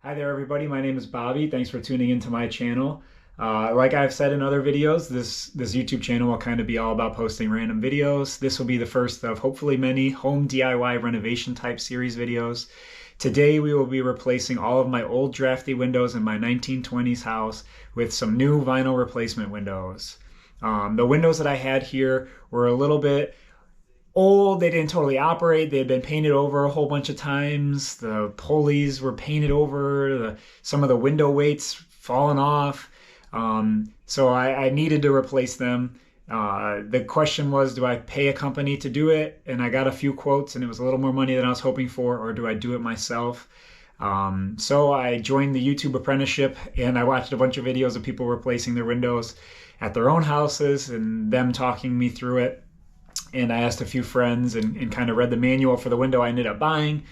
Hi there everybody, my name is Bobby. Thanks for tuning into my channel. Like I've said in other videos, this YouTube channel will kind of be all about posting random videos. This will be the first of hopefully many home DIY renovation type series videos. Today we will be replacing all of my old drafty windows in my 1920s house with some new vinyl replacement windows. The windows that I had here were a little bit old. They didn't totally operate. They had been painted over a whole bunch of times. The pulleys were painted over. Some of the window weights fallen off. So I needed to replace them. The question was, do I pay a company to do it? And I got a few quotes, and it was a little more money than I was hoping for, or do I do it myself? So I joined the YouTube apprenticeship, and I watched a bunch of videos of people replacing their windows at their own houses and them talking me through it. And I asked a few friends and kind of read the manual for the window I ended up buying,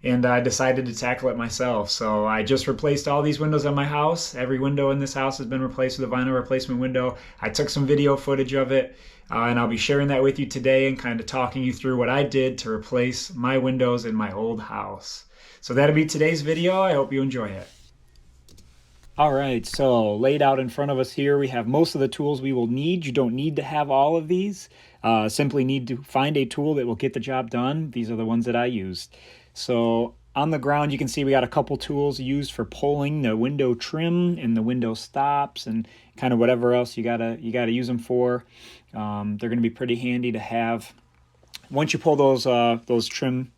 and I decided to tackle it myself. So I just replaced all these windows on my house. Every window in this house has been replaced with a vinyl replacement window. I took some video footage of it, and I'll be sharing that with you today and kind of talking you through what I did to replace my windows in my old house. So that'll be today's video. I hope you enjoy it. All right, so laid out in front of us here, we have most of the tools we will need. You don't need to have all of these. Simply need to find a tool that will get the job done. These are the ones that I used. So on the ground, you can see we got a couple tools used for pulling the window trim and the window stops and kind of whatever else you gotta use them for. They're going to be pretty handy to have. Once you pull those trim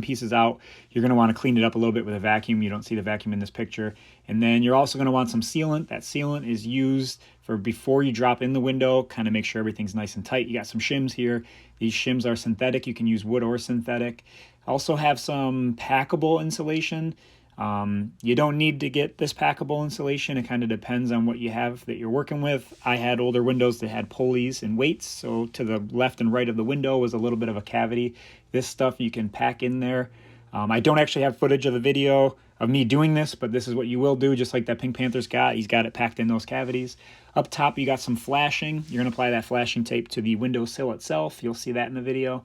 pieces out, you're going to want to clean it up a little bit with a vacuum. You don't see the vacuum in this picture. And then you're also going to want some sealant. That sealant is used for before you drop in the window, kind of make sure everything's nice and tight. You got some shims here. These shims are synthetic. You can use wood or synthetic. Also have some packable insulation. You don't need to get this packable insulation. It kind of depends on what you have that you're working with. I had older windows that had pulleys and weights, so to the left and right of the window was a little bit of a cavity. This stuff you can pack in there. I don't actually have footage of the video of me doing this, but this is what you will do, just like that Pink Panther's got. He's got it packed in those cavities. Up top, you got some flashing. You're going to apply that flashing tape to the windowsill itself. You'll see that in the video.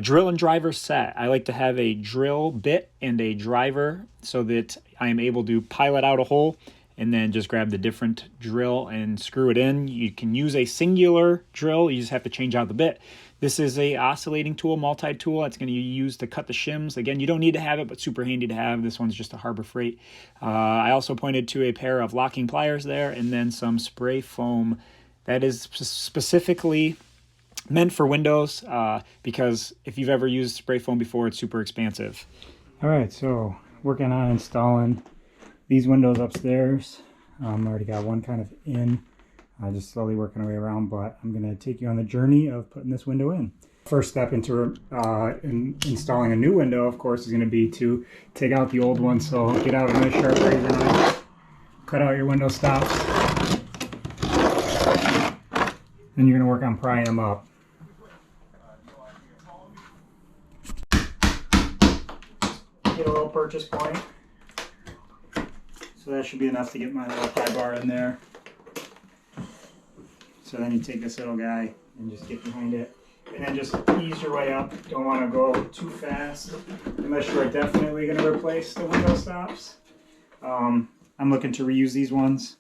Drill and driver set. I like to have a drill bit and a driver so that I am able to pilot out a hole and then just grab the different drill and screw it in. You can use a singular drill. You just have to change out the bit. This is a oscillating tool, multi-tool. That's going to be used to cut the shims. Again, you don't need to have it, but super handy to have. This one's just a Harbor Freight. I also pointed to a pair of locking pliers there and then some spray foam. That is specifically meant for windows because if you've ever used spray foam before, it's super expansive. All right, so working on installing these windows upstairs. I already got one kind of in. Just slowly working our way around, but I'm going to take you on the journey of putting this window in. First step into installing a new window, of course, is going to be to take out the old one. So get out a nice sharp razor knife, cut out your window stops. Then you're going to work on prying them up. Get a little purchase point. So that should be enough to get my little pry bar in there. So then you take this little guy and just get behind it. And then just ease your way up. Don't want to go too fast unless you're definitely going to replace the window stops. I'm looking to reuse these ones.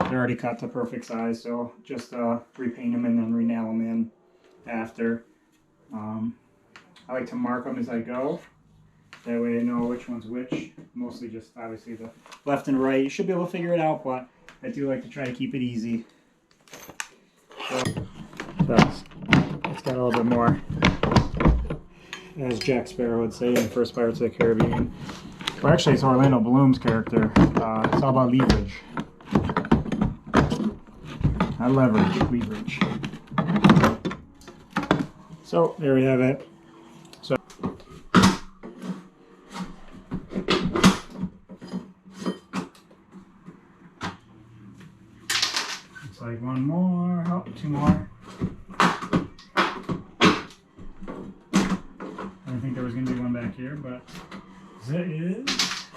They're already cut to perfect size, so just repaint them and then re-nail them in after. I like to mark them as I go. That way I know which one's which. Mostly just obviously the left and right. You should be able to figure it out, but I do like to try to keep it easy. So it's got a little bit more, as Jack Sparrow would say in First Pirates of the Caribbean. Well, actually, it's Orlando Bloom's character. It's all about leverage. Not leverage, leverage. So there we have it. So looks like one more. Oh, two more. I didn't think there was going to be one back here, but there is.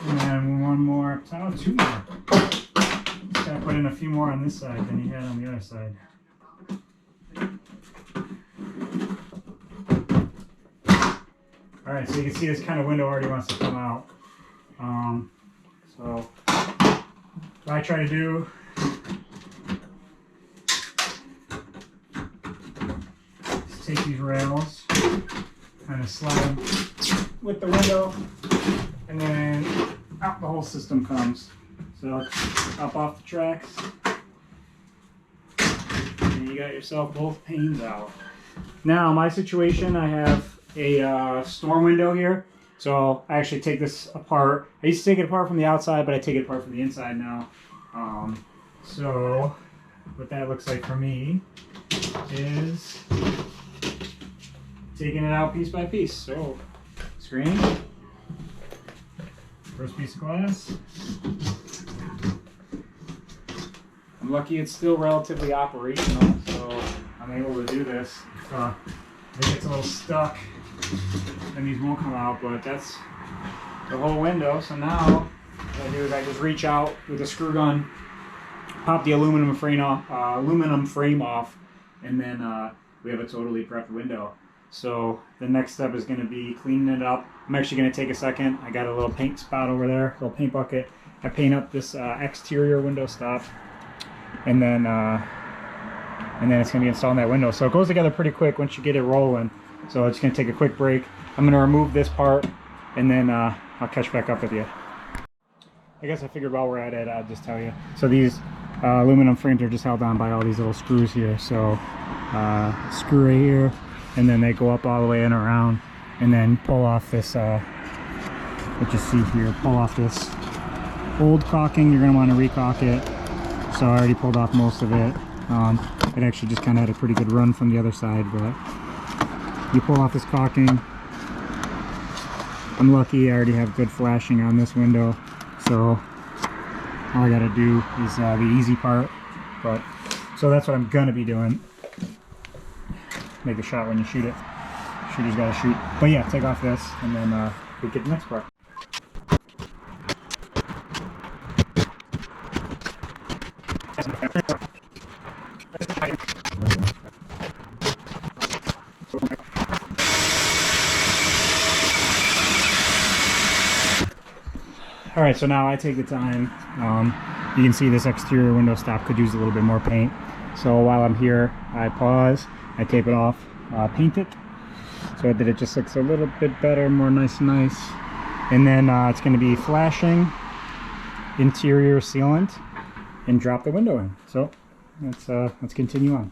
And then one more up top. Two more. Just gotta put in a few more on this side than he had on the other side. Alright, so you can see this kind of window already wants to come out. So So what I try to do is take these rails, kind of slide them with the window, and then out the whole system comes. So up off the tracks, and you got yourself both panes out. Now my situation, I have a storm window here. So I actually take this apart. I used to take it apart from the outside, but I take it apart from the inside now. So what that looks like for me is taking it out piece by piece. So screen, first piece of glass. I'm lucky it's still relatively operational, so I'm able to do this. If it gets a little stuck, then these won't come out, but that's the whole window. So now what I do is I just reach out with a screw gun, pop the aluminum frame off, and then we have a totally prepped window. So the next step is going to be cleaning it up. I'm actually going to take a second. I got a little paint spot over there, a little paint bucket. I paint up this exterior window stop, and then it's going to be installing that window. So it goes together pretty quick once you get it rolling. So it's going to take a quick break. I'm going to remove this part, and then I'll catch back up with you. I guess I figured while we're at it, I'll just tell you. So these aluminum frames are just held on by all these little screws here. So screw right here, and then they go up all the way and around, and then pull off this, what you see here, pull off this old caulking. You're going to want to recaulk it. So I already pulled off most of it. It actually just kind of had a pretty good run from the other side, but you pull off this caulking. I'm lucky I already have good flashing on this window, so all I gotta do is the easy part. But so that's what I'm gonna be doing. Make a shot when you shoot it. Shooter's gotta shoot. But yeah, take off this, and then we get the next part. All right, so now I take the time. You can see this exterior window stop could use a little bit more paint. So while I'm here, I pause, I tape it off, paint it, so that it just looks a little bit better, more nice. And then it's going to be flashing, interior sealant, and drop the window in. So let's continue on.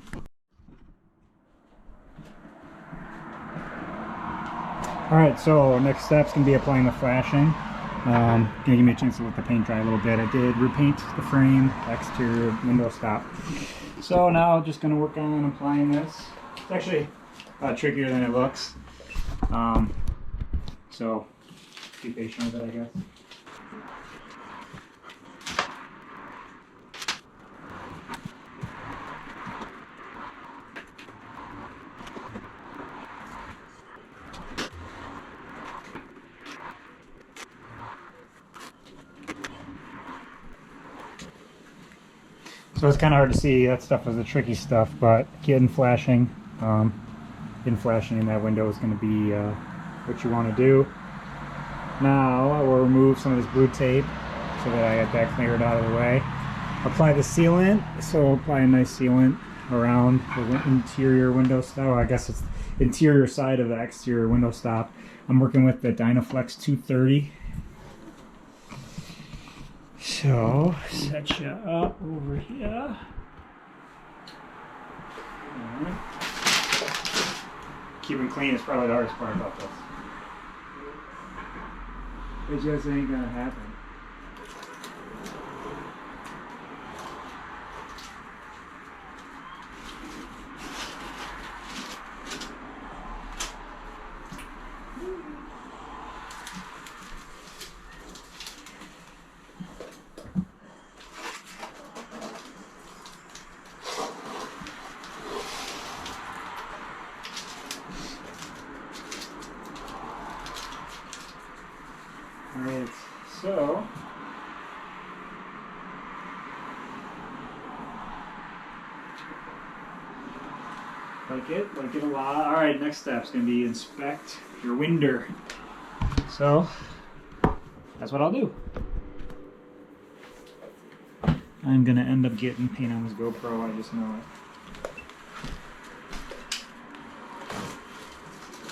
All right, so next step's going to be applying the flashing. Gonna give me a chance to let the paint dry a little bit. I did repaint the frame, exterior window stop. So now just gonna work on applying this. It's actually trickier than it looks. So be patient with it, I guess. So it's kind of hard to see. That stuff was the tricky stuff, but getting flashing in that window is going to be what you want to do. Now I will remove some of this blue tape so that I get that cleared out of the way. Apply the sealant. So apply a nice sealant around the interior window stop. I guess it's the interior side of the exterior window stop. I'm working with the Dynaflex 230. So, set you up over here. Right. Keeping clean is probably the hardest part about this. It just ain't gonna happen. Alright, so like it a lot. Alright, next step's gonna be inspect your winder. So that's what I'll do. I'm gonna end up getting paint on this GoPro, I just know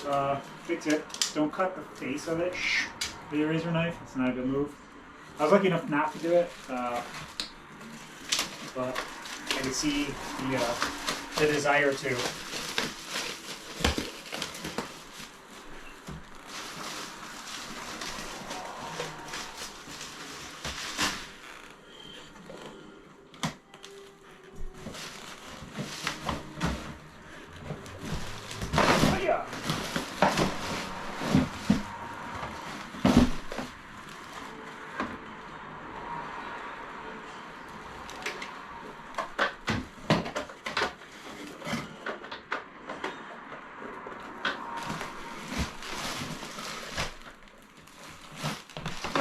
it. Big tip, don't cut the face of it with your razor knife, it's not a good move. I was lucky enough not to do it, but I could see the desire to.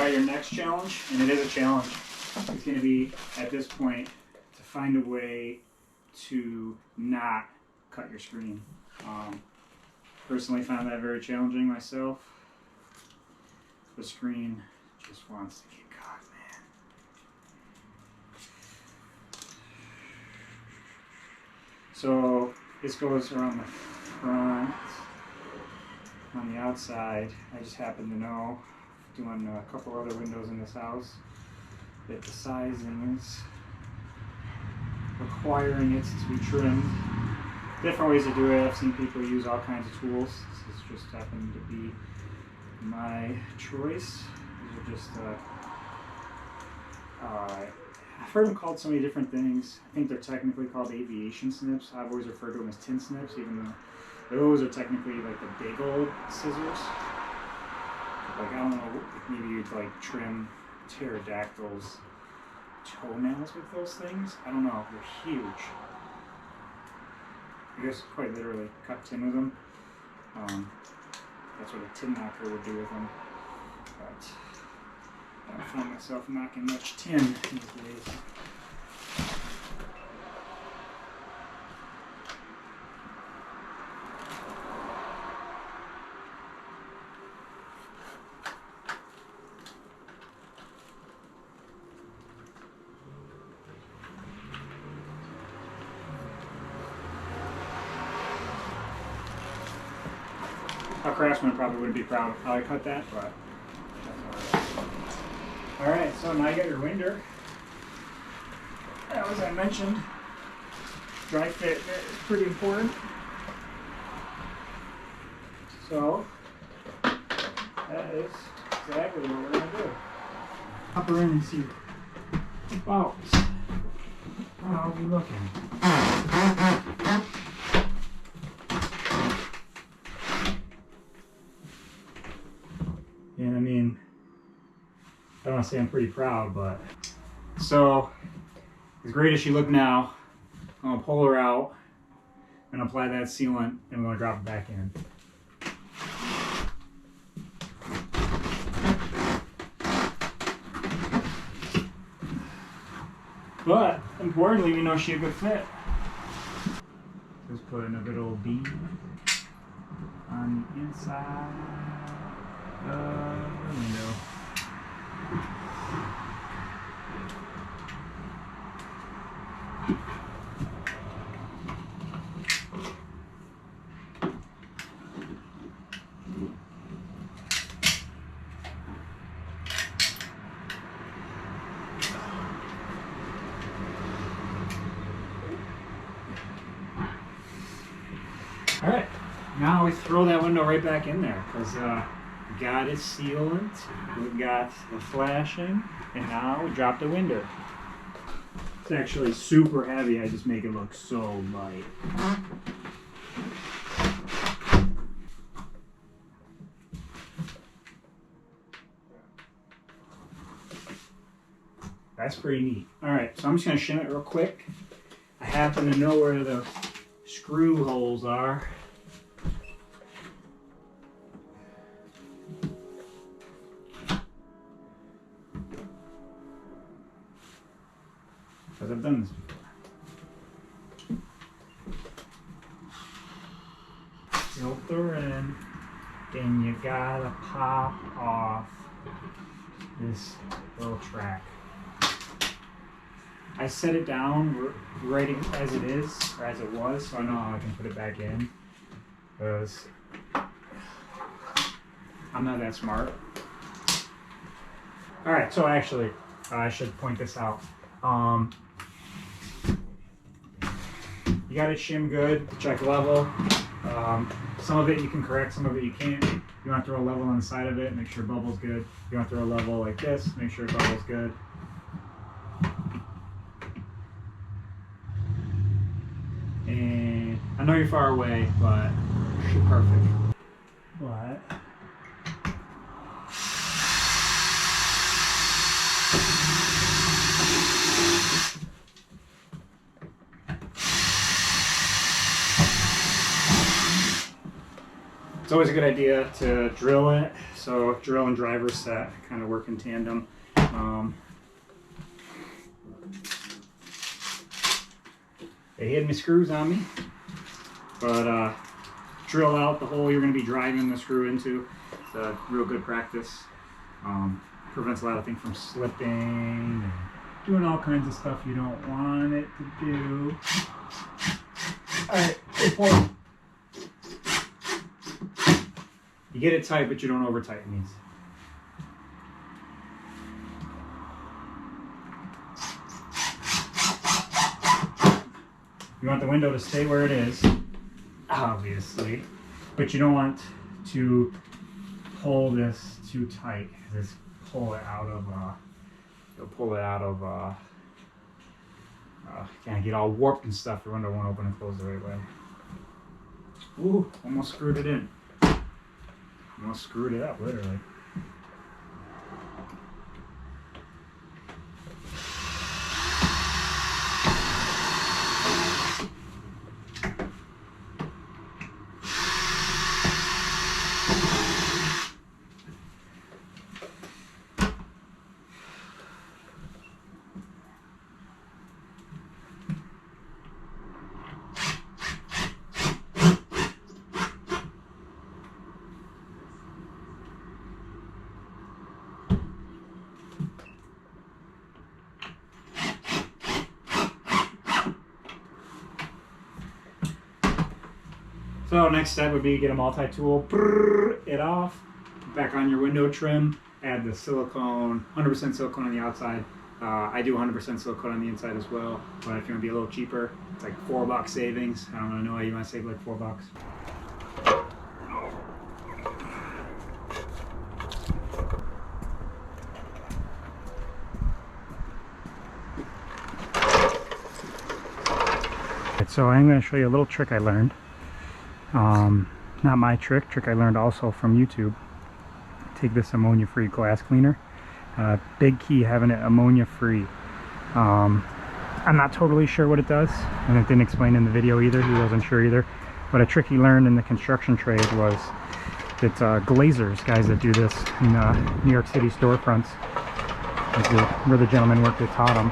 Your next challenge, and it is a challenge, it's going to be at this point to find a way to not cut your screen. Personally found that very challenging myself. The screen just wants to get caught, man. So this goes around the front. On the outside, I just happen to know, doing a couple other windows in this house, that the sizing is requiring it to be trimmed. Different ways to do it. I've seen people use all kinds of tools. This just happened to be my choice. These are just, I've heard them called so many different things. I think they're technically called aviation snips. I've always referred to them as tin snips, even though those are technically like the big old scissors. Like, I don't know, maybe you'd like trim pterodactyls' toenails with those things. I don't know, they're huge. I guess quite literally cut tin with them. That's what a tin knocker would do with them. But I don't find myself knocking much tin these days. A craftsman probably wouldn't be proud of how I cut that, but that's all right. Alright, so now you got your winder. As I mentioned, dry fit is pretty important. So, that is exactly what we're going to do. Hop her in and see about how we looking. And I mean, I don't want to say I'm pretty proud, but so as great as she looked now, I'm gonna pull her out and apply that sealant, and we're gonna drop it back in. But importantly, we know she's a good fit. Just put in a good old bead on the inside. Window. All right, now we throw that window right back in there because we got it sealant, we got the flashing, and now we drop the window. It's actually super heavy, I just make it look so light. That's pretty neat. All right, so I'm just gonna shim it real quick. I happen to know where the screw holes are. Because I've done this before. Filter in, then you gotta pop off this little track. I set it down right as it is, or as it was, so I know how I can put it back in. Because I'm not that smart. Alright, so actually, I should point this out. You got it shim good, check level. Some of it you can correct, some of it you can't. You want to throw a level on the side of it, make sure bubble's good. You want to throw a level like this, make sure bubble's good. And I know you're far away, but shoot perfect. But it's always a good idea to drill it. So drill and driver set kind of work in tandem. They hid me screws on me, but drill out the hole you're going to be driving the screw into. It's a real good practice. Prevents a lot of things from slipping and doing all kinds of stuff you don't want it to do. Alright, good point. You get it tight, but you don't over tighten these. You want the window to stay where it is, obviously, but you don't want to pull this too tight. Just pull it out of, can't get all warped and stuff. Your window won't open and close the right way. Ooh, almost screwed it in. Almost screwed it up, literally. So next step would be get a multi-tool, it off, back on your window trim, add the silicone, 100% silicone on the outside. I do 100% silicone on the inside as well, but if you want to be a little cheaper, it's like $4 savings. I don't really know why you want to save like $4. So I'm going to show you a little trick I learned. Not my trick I learned also from YouTube. Take this ammonia-free glass cleaner. Big key having it ammonia-free. I'm not totally sure what it does, and it didn't explain in the video either. He wasn't sure either. But a trick he learned in the construction trade was that glazers, guys that do this in New York City storefronts, where the gentleman worked that taught them,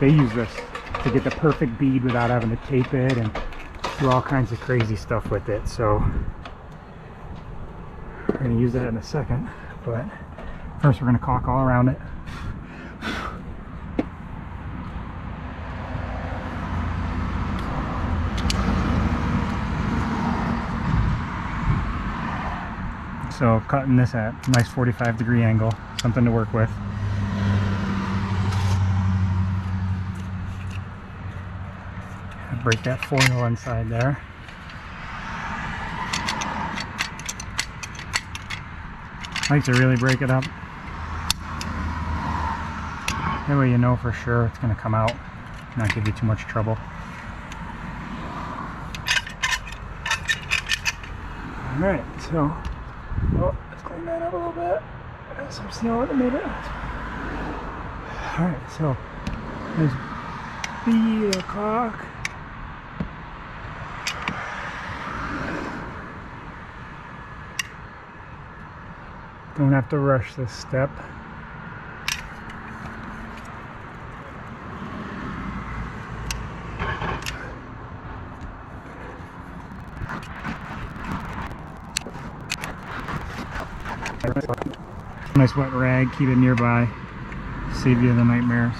they use this to get the perfect bead without having to tape it and do all kinds of crazy stuff with it. So we're going to use that in a second, but first we're going to caulk all around it. So cutting this at a nice 45-degree angle, something to work with. Break that foil inside there. I like to really break it up. That way you know for sure it's going to come out, not give you too much trouble. Alright, so let's clean that up a little bit. Got some seal in the middle. Alright, so there's the caulk. Don't have to rush this step. Nice wet rag, keep it nearby, save you the nightmares.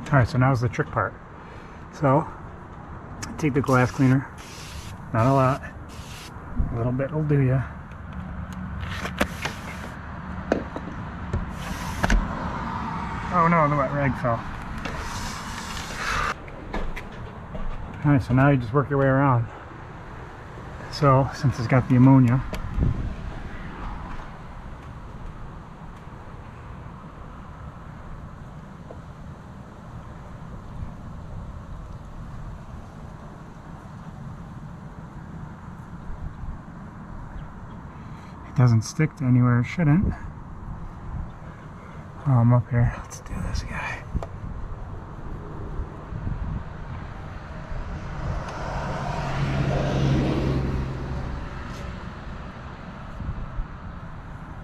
Alright, so now's the trick part. So, take the glass cleaner, not a lot, a little bit will do ya. Oh no, the wet rag fell. Alright, so now you just work your way around. So, since it's got the ammonia, it doesn't stick to anywhere it shouldn't. Oh, I'm up here. Let's do this guy.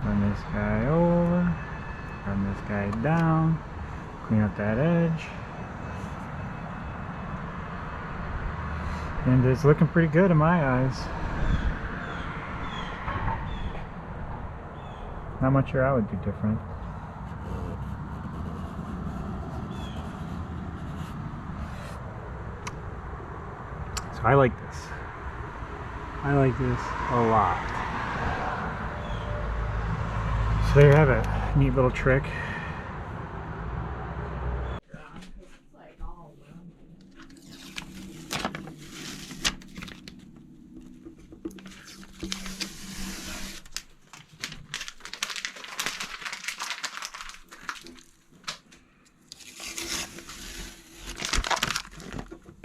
Run this guy over. Run this guy down. Clean up that edge. And it's looking pretty good in my eyes. Not much here I would do different. So I like this. I like this a lot. So there you have it. Neat little trick.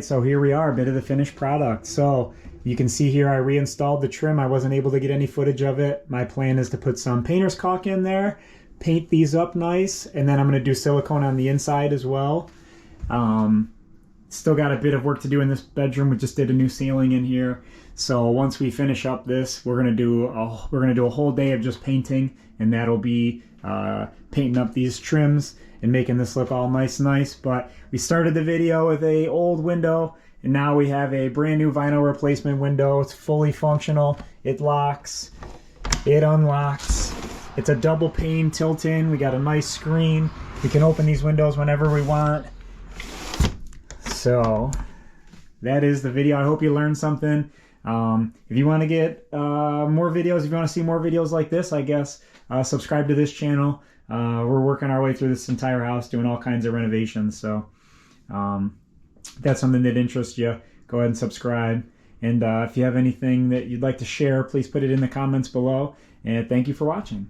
So here we are, a bit of the finished product. So you can see here I reinstalled the trim. I wasn't able to get any footage of it. My plan is to put some painter's caulk in there, paint these up nice, and then I'm going to do silicone on the inside as well. Still got a bit of work to do in this bedroom. We just did a new ceiling in here. So once we finish up this, we're gonna do a whole day of just painting, and that'll be painting up these trims and making this look all nice. But we started the video with a old window, and now we have a brand new vinyl replacement window. It's fully functional. It locks, it unlocks. It's a double pane tilt-in. We got a nice screen. We can open these windows whenever we want. So that is the video. I hope you learned something. If you want to get more videos, if you want to see more videos like this, I guess subscribe to this channel. We're working our way through this entire house, doing all kinds of renovations. So if that's something that interests you, go ahead and subscribe. And if you have anything that you'd like to share, please put it in the comments below. And thank you for watching.